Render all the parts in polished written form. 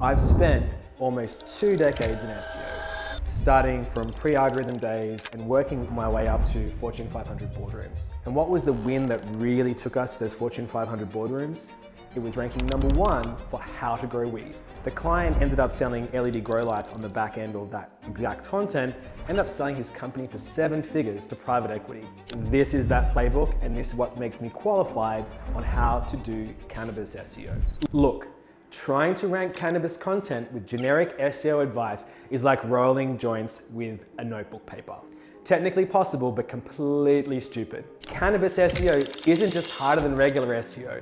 I've spent almost 2 decades in SEO, starting from pre-algorithm days and working my way up to Fortune 500 boardrooms. And what was the win that really took us to those Fortune 500 boardrooms? It was ranking #1 for how to grow weed. The client ended up selling LED grow lights on the back end of that exact content, ended up selling his company for 7 figures to private equity. This is that playbook, and this is what makes me qualified on how to do cannabis SEO. Look, trying to rank cannabis content with generic SEO advice is like rolling joints with a notebook paper. Technically possible, but completely stupid. Cannabis SEO isn't just harder than regular SEO.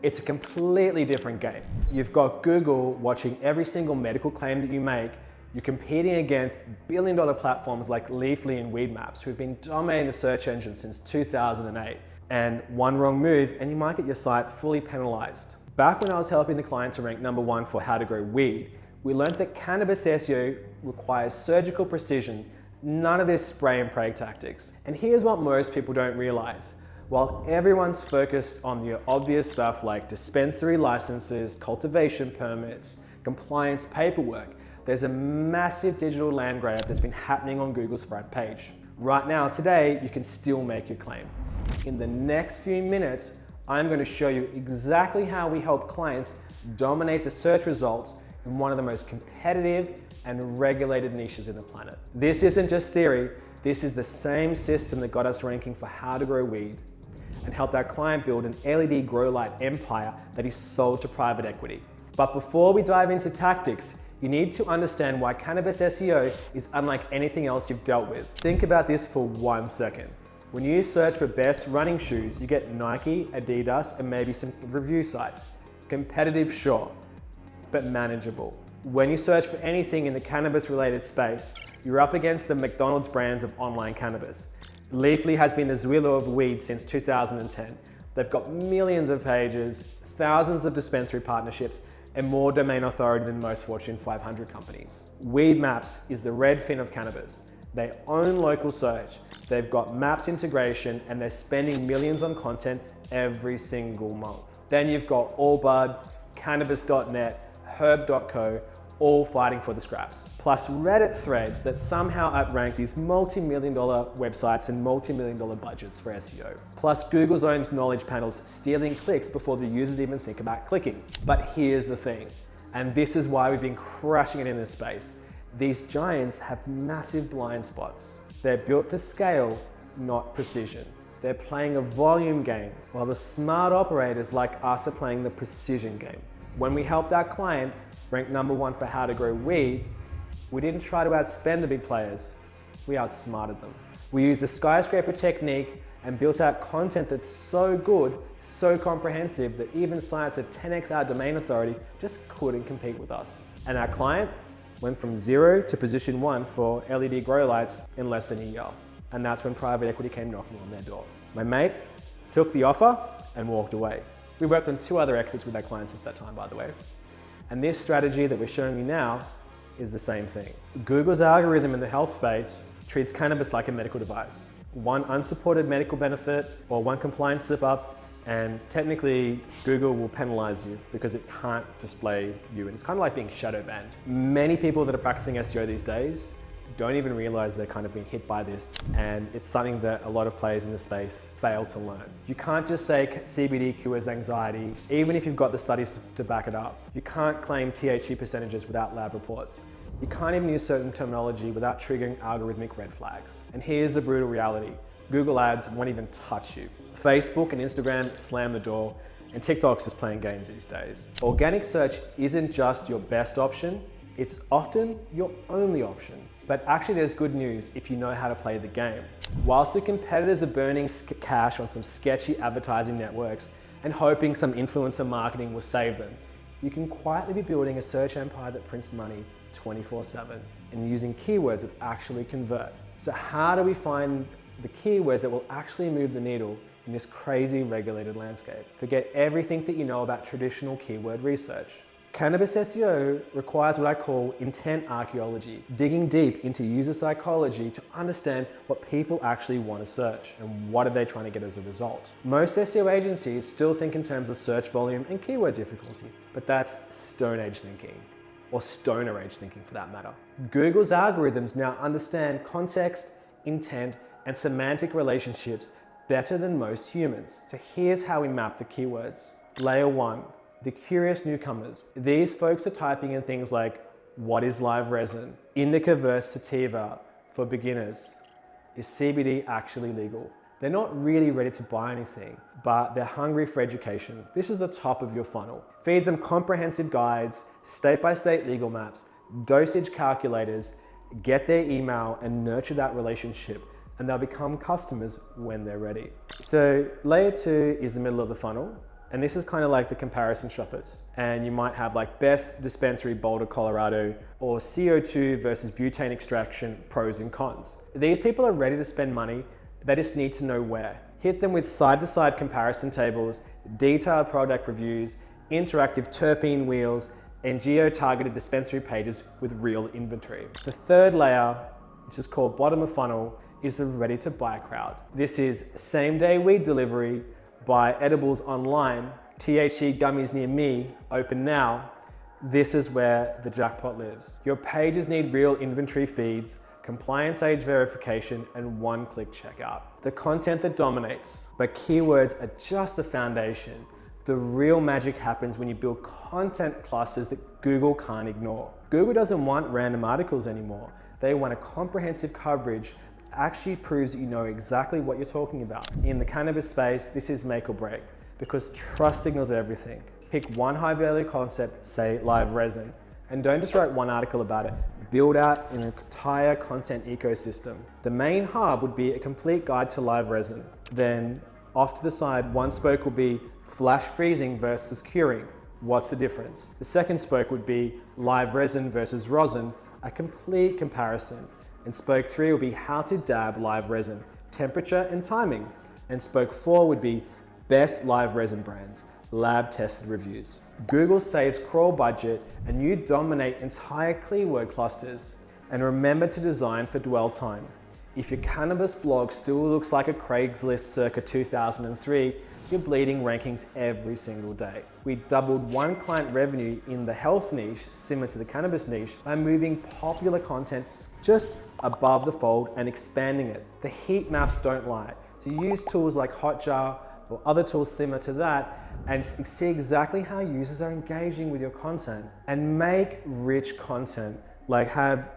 It's a completely different game. You've got Google watching every single medical claim that you make. You're competing against billion-dollar platforms like Leafly and Weedmaps, who've been dominating the search engine since 2008. And one wrong move, and you might get your site fully penalized. Back when I was helping the client to rank #1 for how to grow weed, we learned that cannabis SEO requires surgical precision, none of this spray and pray tactics. And here's what most people don't realize. While everyone's focused on the obvious stuff like dispensary licenses, cultivation permits, compliance paperwork, there's a massive digital land grab that's been happening on Google's front page. Right now, today, you can still make your claim. In the next few minutes, I'm going to show you exactly how we help clients dominate the search results in one of the most competitive and regulated niches in the planet. This isn't just theory, this is the same system that got us ranking for how to grow weed and helped our client build an LED grow light empire that is sold to private equity. But before we dive into tactics, you need to understand why cannabis SEO is unlike anything else you've dealt with. Think about this for 1 second. When you search for best running shoes, you get Nike, Adidas, and maybe some review sites. Competitive, sure, but manageable. When you search for anything in the cannabis related space, you're up against the McDonald's brands of online cannabis. Leafly has been the Zwillow of weed since 2010. They've got millions of pages, thousands of dispensary partnerships, and more domain authority than most Fortune 500 companies. Weedmaps is the Redfin of cannabis. They own local search, they've got maps integration, and they're spending millions on content every single month. Then you've got Allbud, Cannabis.net, Herb.co, all fighting for the scraps. Plus Reddit threads that somehow outrank these multi-million-dollar websites and multi-million-dollar budgets for SEO. Plus Google's own knowledge panels stealing clicks before the users even think about clicking. But here's the thing, and this is why we've been crushing it in this space. These giants have massive blind spots. They're built for scale, not precision. They're playing a volume game, while the smart operators like us are playing the precision game. When we helped our client rank #1 for how to grow weed, we didn't try to outspend the big players, we outsmarted them. We used the skyscraper technique and built out content that's so good, so comprehensive that even sites at 10x our domain authority just couldn't compete with us. And our client went from 0 to position 1 for LED grow lights in less than a year. And that's when private equity came knocking on their door. My mate took the offer and walked away. We worked on 2 other exits with that client since that time, by the way. And this strategy that we're showing you now is the same thing. Google's algorithm in the health space treats cannabis like a medical device. One unsupported medical benefit or one compliance slip up, and technically Google will penalize you because it can't display you. And it's kind of like being shadow banned. Many people that are practicing SEO these days don't even realize they're kind of being hit by this. And it's something that a lot of players in the space fail to learn. You can't just say CBD cures anxiety, even if you've got the studies to back it up. You can't claim THC percentages without lab reports. You can't even use certain terminology without triggering algorithmic red flags. And here's the brutal reality. Google ads won't even touch you. Facebook and Instagram slam the door, and TikTok's just playing games these days. Organic search isn't just your best option, it's often your only option. But actually there's good news if you know how to play the game. Whilst the competitors are burning cash on some sketchy advertising networks and hoping some influencer marketing will save them, you can quietly be building a search empire that prints money 24/7 and using keywords that actually convert. So how do we find the keywords that will actually move the needle in this crazy regulated landscape? Forget everything that you know about traditional keyword research. Cannabis SEO requires what I call intent archaeology, digging deep into user psychology to understand what people actually want to search and what are they trying to get as a result. Most SEO agencies still think in terms of search volume and keyword difficulty, but that's Stone Age thinking. or stoner age thinking for that matter. Google's algorithms now understand context, intent, and semantic relationships better than most humans. So here's how we map the keywords. Layer 1, the curious newcomers. These folks are typing in things like, what is live resin? Indica versus sativa for beginners. Is CBD actually legal? They're not really ready to buy anything, but they're hungry for education. This is the top of your funnel. Feed them comprehensive guides, state-by-state legal maps, dosage calculators, get their email and nurture that relationship, and they'll become customers when they're ready. So layer 2 is the middle of the funnel. And this is kind of like the comparison shoppers. And you might have like best dispensary, Boulder, Colorado, or CO2 versus butane extraction, pros and cons. These people are ready to spend money. They just need to know where. Hit them with side-to-side comparison tables, detailed product reviews, interactive terpene wheels, and geo-targeted dispensary pages with real inventory. The third layer, which is called bottom of funnel, is the ready to buy crowd. This is same-day weed delivery, buy edibles online, THC gummies near me, open now. This is where the jackpot lives. Your pages need real inventory feeds, compliance age verification, and one-click checkout. The content that dominates, but keywords are just the foundation. The real magic happens when you build content clusters that Google can't ignore. Google doesn't want random articles anymore. They want a comprehensive coverage that actually proves that you know exactly what you're talking about. In the cannabis space, this is make or break because trust signals everything. Pick one high-value concept, say live resin, and don't just write one article about it. Build out an entire content ecosystem. The main hub would be a complete guide to live resin. Then off to the side, one spoke will be flash freezing versus curing. What's the difference? The second spoke would be live resin versus rosin, a complete comparison. And spoke 3 will be how to dab live resin, temperature and timing. And spoke 4 would be best live resin brands, lab tested reviews. Google saves crawl budget and you dominate entire keyword clusters. And remember to design for dwell time. If your cannabis blog still looks like a Craigslist circa 2003, you're bleeding rankings every single day. We doubled one client revenue in the health niche, similar to the cannabis niche, by moving popular content just above the fold and expanding it. The heat maps don't lie. So use tools like Hotjar or other tools similar to that and see exactly how users are engaging with your content. And make rich content, like have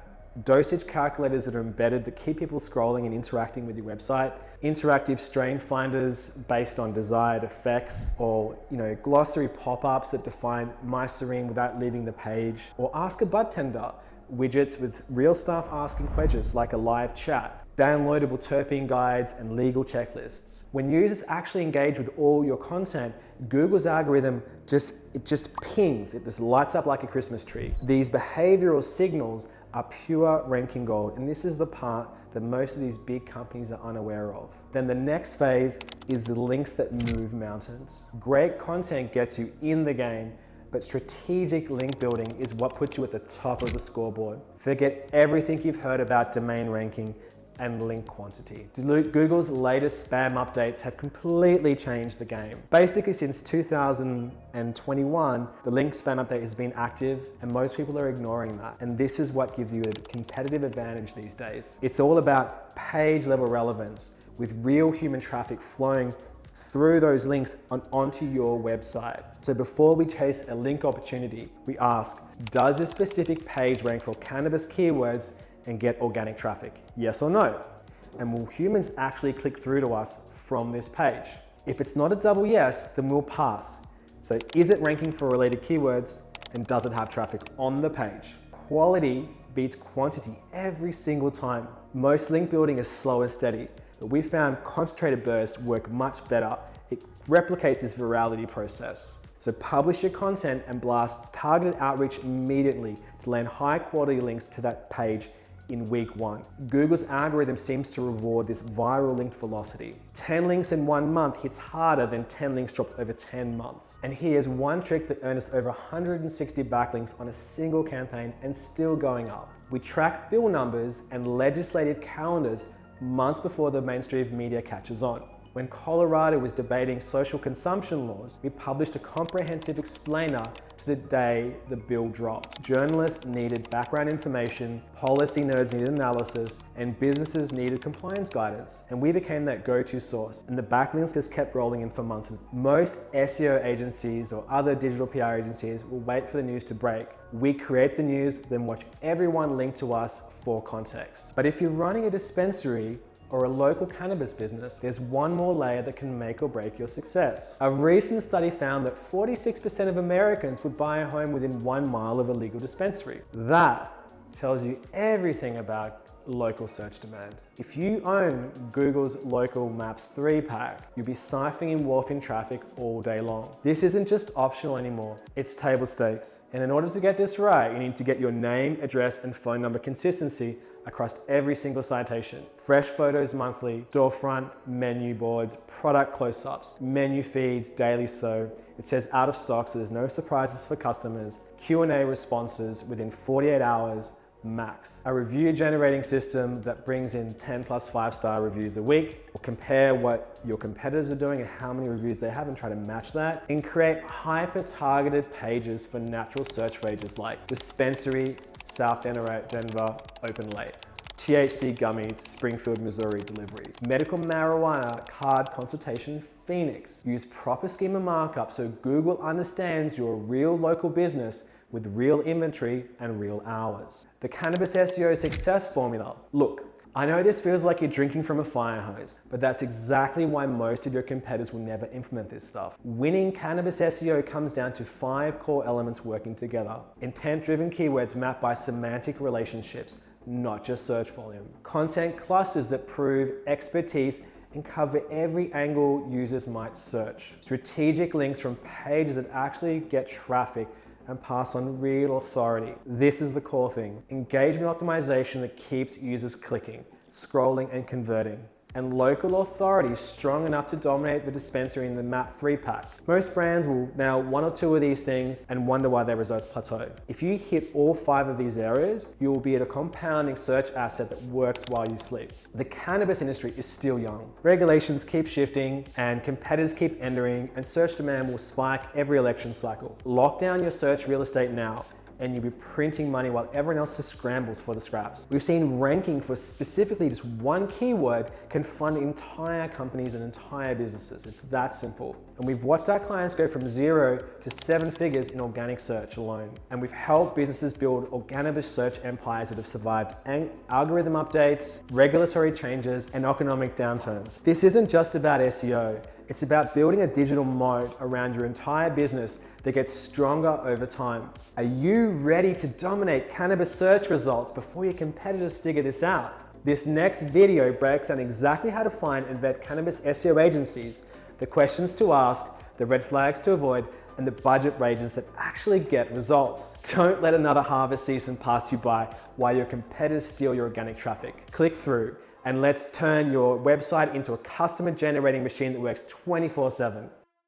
dosage calculators that are embedded that keep people scrolling and interacting with your website, interactive strain finders based on desired effects, or glossary pop-ups that define my serene without leaving the page, or ask a bud tender, widgets with real staff asking questions like a live chat, downloadable terpene guides and legal checklists. When users actually engage with all your content, Google's algorithm just pings, it just lights up like a Christmas tree. These behavioral signals are pure ranking gold, and this is the part that most of these big companies are unaware of. Then the next phase is the links that move mountains. Great content gets you in the game, but strategic link building is what puts you at the top of the scoreboard. Forget everything you've heard about domain ranking and link quantity. Google's latest spam updates have completely changed the game. Basically, since 2021, the link spam update has been active and most people are ignoring that. And this is what gives you a competitive advantage these days. It's all about page level relevance with real human traffic flowing through those links onto your website. So before we chase a link opportunity, we ask, does this specific page rank for cannabis keywords and get organic traffic? Yes or no? And will humans actually click through to us from this page? If it's not a double yes, then we'll pass. So is it ranking for related keywords and does it have traffic on the page? Quality beats quantity every single time. Most link building is slow and steady, but we found concentrated bursts work much better. It replicates this virality process. So publish your content and blast targeted outreach immediately to land high quality links to that page in week 1. Google's algorithm seems to reward this viral link velocity. 10 links in 1 month hits harder than 10 links dropped over 10 months. And here's one trick that earned us over 160 backlinks on a single campaign and still going up. We track bill numbers and legislative calendars months before the mainstream media catches on. When Colorado was debating social consumption laws, we published a comprehensive explainer to the day the bill dropped. Journalists needed background information, policy nerds needed analysis, and businesses needed compliance guidance. And we became that go-to source. And the backlinks just kept rolling in for months. Most SEO agencies or other digital PR agencies will wait for the news to break. We create the news, then watch everyone link to us for context. But if you're running a dispensary or a local cannabis business, there's one more layer that can make or break your success. A recent study found that 46% of Americans would buy a home within 1 mile of a legal dispensary. That tells you everything about local search demand. If you own Google's local maps 3-pack, you'll be siphoning and wolfing traffic all day long. This isn't just optional anymore, it's table stakes. And in order to get this right, you need to get your name, address, and phone number consistency across every single citation. Fresh photos monthly, storefront, menu boards, product close-ups, menu feeds, daily so. It says out of stock, so there's no surprises for customers. Q&A responses within 48 hours max. A review generating system that brings in 10 plus 5-star reviews a week. Or compare what your competitors are doing and how many reviews they have and try to match that. And create hyper-targeted pages for natural search pages like dispensary, South Denver, open late. THC gummies, Springfield, Missouri delivery. Medical marijuana card consultation, Phoenix. Use proper schema markup so Google understands you're a real local business with real inventory and real hours. The Cannabis SEO success formula. Look, I know this feels like you're drinking from a fire hose, but that's exactly why most of your competitors will never implement this stuff. Winning cannabis SEO comes down to 5 core elements working together. Intent-driven keywords mapped by semantic relationships, not just search volume. Content clusters that prove expertise and cover every angle users might search. Strategic links from pages that actually get traffic and pass on real authority. This is the core thing. Engagement optimization that keeps users clicking, scrolling, and converting. And local authority strong enough to dominate the dispensary in the map 3-pack. Most brands will nail 1 or 2 of these things and wonder why their results plateau. If you hit all 5 of these areas, you will be at a compounding search asset that works while you sleep. The cannabis industry is still young. Regulations keep shifting and competitors keep entering, and search demand will spike every election cycle. Lock down your search real estate now, and you'll be printing money while everyone else just scrambles for the scraps. We've seen ranking for specifically just one keyword can fund entire companies and entire businesses. It's that simple. And we've watched our clients go from 0 to 7 figures in organic search alone. And we've helped businesses build organic search empires that have survived algorithm updates, regulatory changes, and economic downturns. This isn't just about SEO. It's about building a digital moat around your entire business that gets stronger over time. Are you ready to dominate cannabis search results before your competitors figure this out? This next video breaks down exactly how to find and vet cannabis SEO agencies, the questions to ask, the red flags to avoid, and the budget ranges that actually get results. Don't let another harvest season pass you by while your competitors steal your organic traffic. Click through and let's turn your website into a customer generating machine that works 24/7.